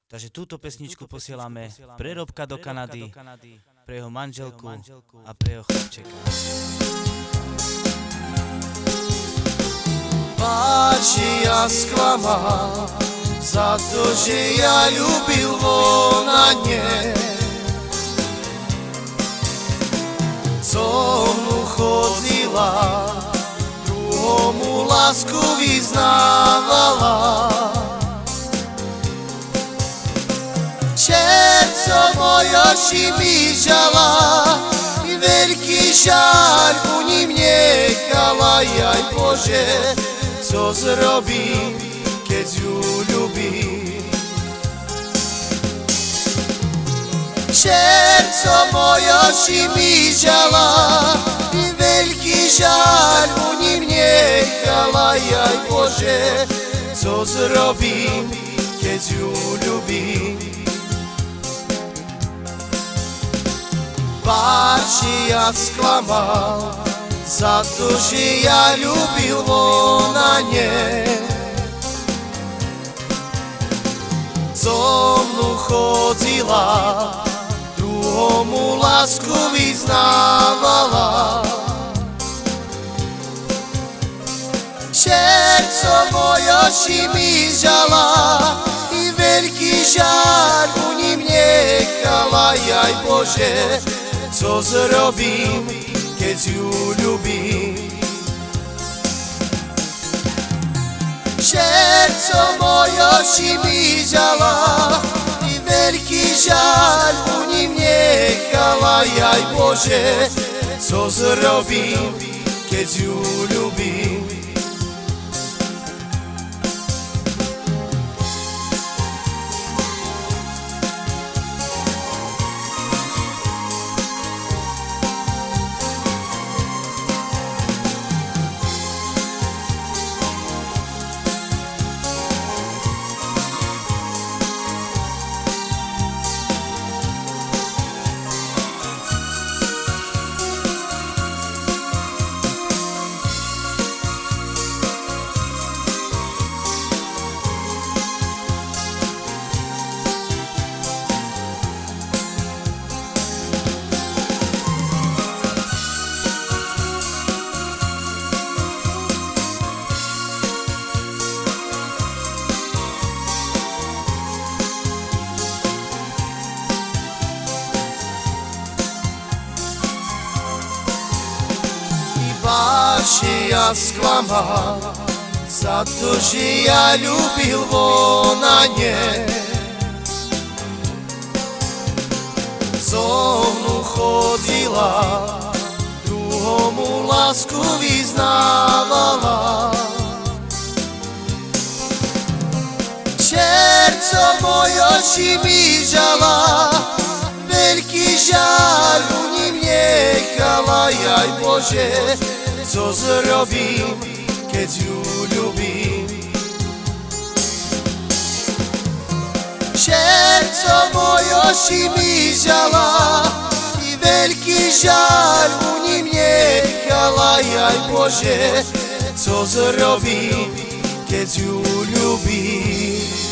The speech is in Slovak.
Takže túto pesničku posielame pre Robka do Kanady, pre jeho manželku a pre jeho chlapčeka. Pači ja sklamal za to, že ja ľúbil ona nie. So mnou chodila, druhomu lásku vyznávala. Serco moje oči mi žala i veľký žár u ním nechala. Jaj Bože, co zrobím, keď ju ľubím? Serco moje oči mi žala i veľký žár u ním nechala. Jaj Bože, co zrobím, keď ju ľubím? Pači ja sklamal za to, že ja ľúbil ona nie. So mnou chodila, druhomu lásku vyznávala. Serco moje oči mi žala i veľký žár u ním nechala. Jaj Bože, co zrobím, keď ju ľubím? Serco moje oči mi žala i veľký žár u ním nechala. Jaj Bože, co zrobím, keď ju ľubím? Pači ja sklamal za to, že ja ľúbil ona nie. So mnou chodila, druhomu lásku vyznávala. Serco moje oči mi žala, veľký žár u ním nechala. Jaj Bože, co zrobím, keď ju ľubím? Serco moje oči mi žala i veľký žár u ním nechala. Jaj Bože, co zrobím, keď ju ľubím?